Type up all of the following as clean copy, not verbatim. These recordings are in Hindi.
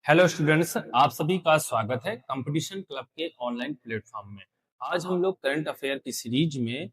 हेलो स्टूडेंट्स, आप सभी का स्वागत है कंपटीशन क्लब के ऑनलाइन प्लेटफॉर्म में। आज हम लोग करंट अफेयर की सीरीज में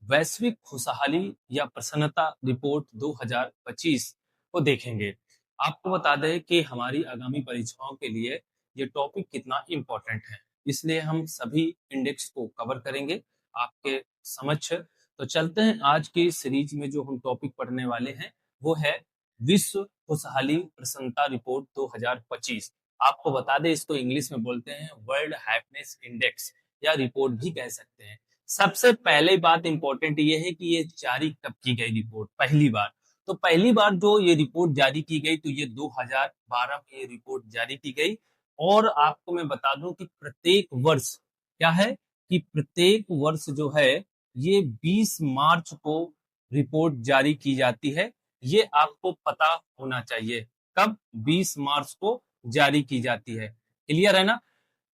वैश्विक खुशहाली या प्रसन्नता रिपोर्ट 2025 को देखेंगे। आपको बता दें कि हमारी आगामी परीक्षाओं के लिए ये टॉपिक कितना इम्पोर्टेंट है, इसलिए हम सभी इंडेक्स को कवर करेंगे आपके समक्ष। तो चलते हैं, आज की सीरीज में जो हम टॉपिक पढ़ने वाले हैं वो है विश्व खुशहाली प्रसन्नता रिपोर्ट 2025। आपको बता दें, इसको इंग्लिश में बोलते हैं वर्ल्ड हैप्पीनेस इंडेक्स या रिपोर्ट भी कह सकते हैं। सबसे पहले बात इंपॉर्टेंट ये है कि ये जारी कब की गई रिपोर्ट, पहली बार। तो पहली बार जो ये रिपोर्ट जारी की गई तो ये 2012 में ये रिपोर्ट जारी की गई। और आपको मैं बता दूं कि प्रत्येक वर्ष क्या है कि प्रत्येक वर्ष जो है ये 20 मार्च को रिपोर्ट जारी की जाती है। ये आपको पता होना चाहिए कब 20 मार्च को जारी की जाती है। क्लियर है ना?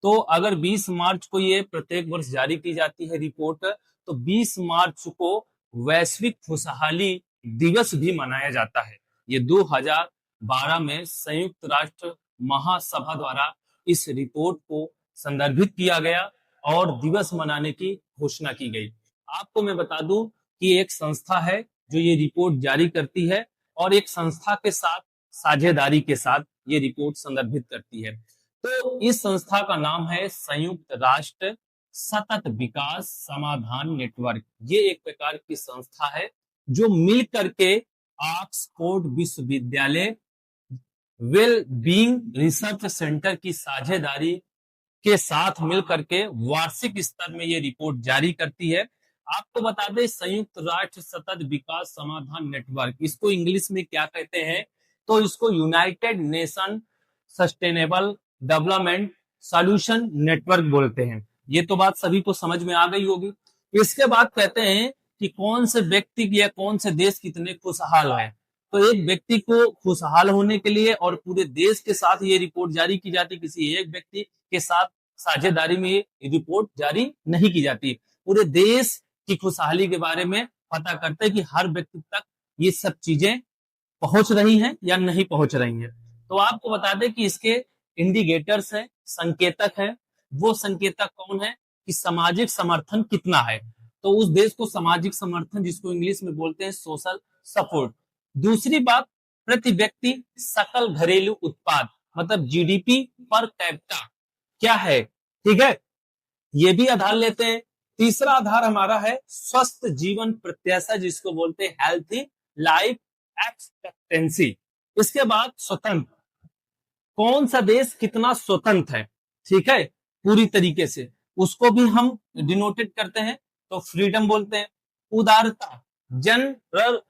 तो अगर 20 मार्च को ये प्रत्येक वर्ष जारी की जाती है रिपोर्ट, तो 20 मार्च को वैश्विक खुशहाली दिवस भी मनाया जाता है। ये 2012 में संयुक्त राष्ट्र महासभा द्वारा इस रिपोर्ट को संदर्भित किया गया और दिवस मनाने की घोषणा की गई। आपको मैं बता दूं कि एक संस्था है जो ये रिपोर्ट जारी करती है और एक संस्था के साथ साझेदारी के साथ ये रिपोर्ट संदर्भित करती है। तो इस संस्था का नाम है संयुक्त राष्ट्र सतत विकास समाधान नेटवर्क। ये एक प्रकार की संस्था है जो मिल करके ऑक्सफोर्ड विश्वविद्यालय वेल बीइंग रिसर्च सेंटर की साझेदारी के साथ मिलकर के वार्षिक स्तर में ये रिपोर्ट जारी करती है। आपको बता दें, संयुक्त राष्ट्र सतत विकास समाधान नेटवर्क, इसको इंग्लिश में क्या कहते हैं? तो इसको United nation sustainable development solution network बोलते हैं। ये तो बात सभी को समझ में आ गई होगी। इसके बाद कहते हैं कि कौन से व्यक्ति या कौन से देश कितने खुशहाल है। तो एक व्यक्ति को खुशहाल होने के लिए और पूरे देश के साथ ये रिपोर्ट जारी की जाती, किसी एक व्यक्ति के साथ साझेदारी में ये रिपोर्ट जारी नहीं की जाती। पूरे देश की खुशहाली के बारे में पता करते हैं कि हर व्यक्ति तक ये सब चीजें पहुंच रही हैं या नहीं पहुंच रही हैं। तो आपको बता दें कि इसके इंडिकेटर्स हैं, संकेतक हैं। वो संकेतक कौन है कि सामाजिक समर्थन कितना है। तो उस देश को सामाजिक समर्थन, जिसको इंग्लिश में बोलते हैं सोशल सपोर्ट। दूसरी बात, प्रति व्यक्ति सकल घरेलू उत्पाद मतलब जीडीपी पर कैपिटा क्या है, ठीक है, ये भी आधार लेते हैं। तीसरा आधार हमारा है स्वस्थ जीवन प्रत्याशा, जिसको बोलते हैं हेल्थी लाइफ एक्सपेक्टेंसी। इसके बाद स्वतंत्र, कौन सा देश कितना स्वतंत्र है, ठीक है, पूरी तरीके से, उसको भी हम डिनोटेड करते हैं, तो फ्रीडम बोलते हैं। उदारता, जनरल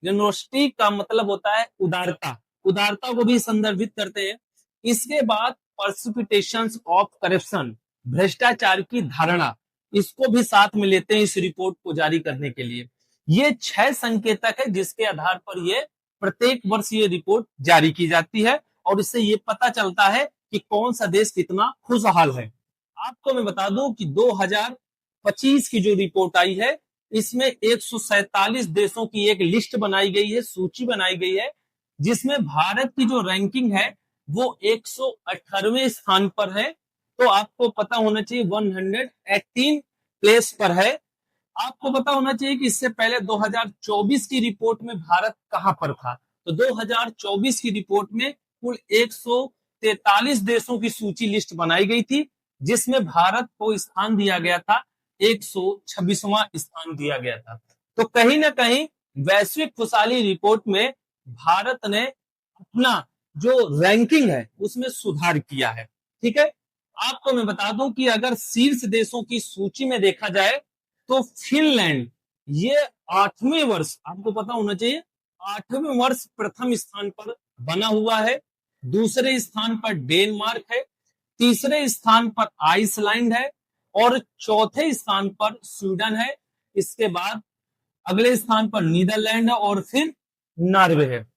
जनरोसिटी का मतलब होता है उदारता, उदारता को भी संदर्भित करते हैं। इसके बाद पर्सिपिटेशन ऑफ करप्शन, भ्रष्टाचार की धारणा, इसको भी साथ में लेते हैं इस रिपोर्ट को जारी करने के लिए। ये 6 संकेतक है जिसके आधार पर ये प्रत्येक वर्ष ये रिपोर्ट जारी की जाती है और इससे ये पता चलता है कि कौन सा देश कितना खुशहाल है। आपको मैं बता दूं कि 2025 की जो रिपोर्ट आई है इसमें 147 देशों की एक लिस्ट बनाई गई है, सूची बनाई गई है, जिसमें भारत की जो रैंकिंग है वो 118वें स्थान पर है। तो आपको पता होना चाहिए 118 प्लेस पर है। आपको पता होना चाहिए कि इससे पहले 2024 की रिपोर्ट में भारत कहां पर था। तो 2024 की रिपोर्ट में कुल 143 देशों की सूची लिस्ट बनाई गई थी, जिसमें भारत को स्थान दिया गया था 126वां स्थान दिया गया था। तो कहीं ना कहीं वैश्विक खुशहाली रिपोर्ट में भारत ने अपना जो रैंकिंग है उसमें सुधार किया है, ठीक है। आपको मैं बता दूं कि अगर शीर्ष देशों की सूची में देखा जाए तो फिनलैंड ये 8वें वर्ष, आपको पता होना चाहिए, 8वें वर्ष प्रथम स्थान पर बना हुआ है। दूसरे स्थान पर डेनमार्क है, तीसरे स्थान पर आइसलैंड है और चौथे स्थान पर स्वीडन है। इसके बाद अगले स्थान पर नीदरलैंड है और फिर नॉर्वे है।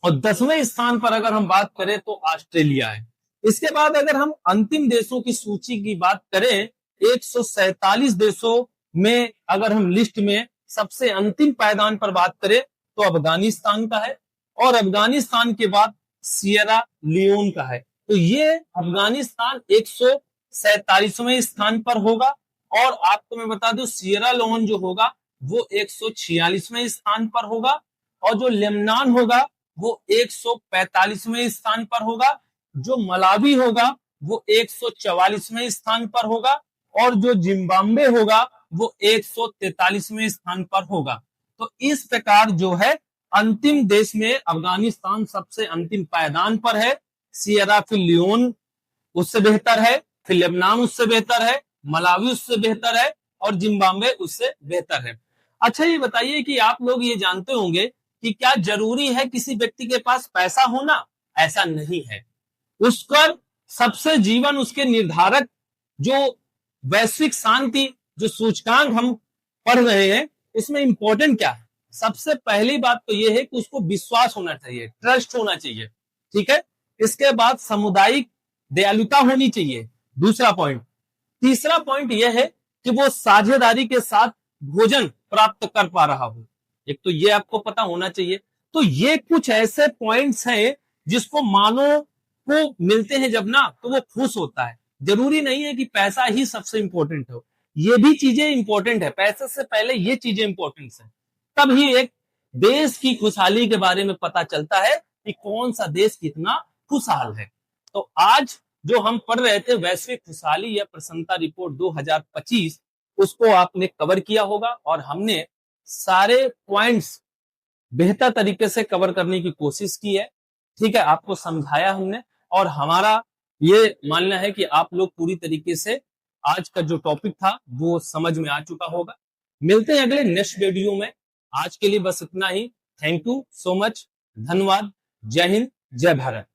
और 10वें स्थान पर अगर हम बात करें तो ऑस्ट्रेलिया है। इसके बाद अगर हम अंतिम देशों की सूची की बात करें, 147 देशों में अगर हम लिस्ट में सबसे अंतिम पायदान पर बात करें तो अफगानिस्तान का है और अफगानिस्तान के बाद सियरा लियोन का है। तो ये अफगानिस्तान 147वें स्थान पर होगा, और आपको मैं बता दूं सियरा लियोन जो होगा वो 146वें स्थान पर होगा, और जो लेबनान होगा वो 145वें स्थान पर होगा, जो मलावी होगा वो 144वें स्थान पर होगा, और जो जिम्बाब्वे होगा वो 143वें स्थान पर होगा। तो इस प्रकार जो है अंतिम देश में अफगानिस्तान सबसे अंतिम पायदान पर है, सियरा लियोन उससे बेहतर है, फिर लेबनान उससे बेहतर है, मलावी उससे बेहतर है, और जिम्बाब्वे उससे बेहतर है। अच्छा ये बताइए कि आप लोग ये जानते होंगे कि क्या जरूरी है किसी व्यक्ति के पास पैसा होना? ऐसा नहीं है। उसका सबसे जीवन उसके निर्धारक जो वैश्विक शांति जो सूचकांक हम पढ़ रहे हैं, इसमें इंपॉर्टेंट क्या है? सबसे पहली बात तो यह है कि उसको विश्वास होना चाहिए, ट्रस्ट होना चाहिए, ठीक है। इसके बाद सामुदायिक दयालुता होनी चाहिए, दूसरा पॉइंट। तीसरा पॉइंट यह है कि वो साझेदारी के साथ भोजन प्राप्त कर पा रहा हो, एक तो ये आपको पता होना चाहिए। तो ये कुछ ऐसे पॉइंट्स हैं जिसको मानव को मिलते हैं जब ना, तो वो खुश होता है। जरूरी नहीं है कि पैसा ही सबसे इंपॉर्टेंट हो, ये भी चीजें इंपॉर्टेंट है, पैसे से पहले ये चीजें इंपॉर्टेंट है। तब ही एक देश की खुशहाली के बारे में पता चलता है कि कौन सा देश कितना खुशहाल है। तो आज जो हम पढ़ रहे थे वैश्विक खुशहाली या प्रसन्नता रिपोर्ट 2025, उसको आपने कवर किया होगा, और हमने सारे पॉइंट्स बेहतर तरीके से कवर करने की कोशिश की है, ठीक है, आपको समझाया हमने, और हमारा ये मानना है कि आप लोग पूरी तरीके से आज का जो टॉपिक था वो समझ में आ चुका होगा। मिलते हैं अगले नेक्स्ट वीडियो में, आज के लिए बस इतना ही। थैंक यू सो मच, धन्यवाद, जय हिंद, जय भारत।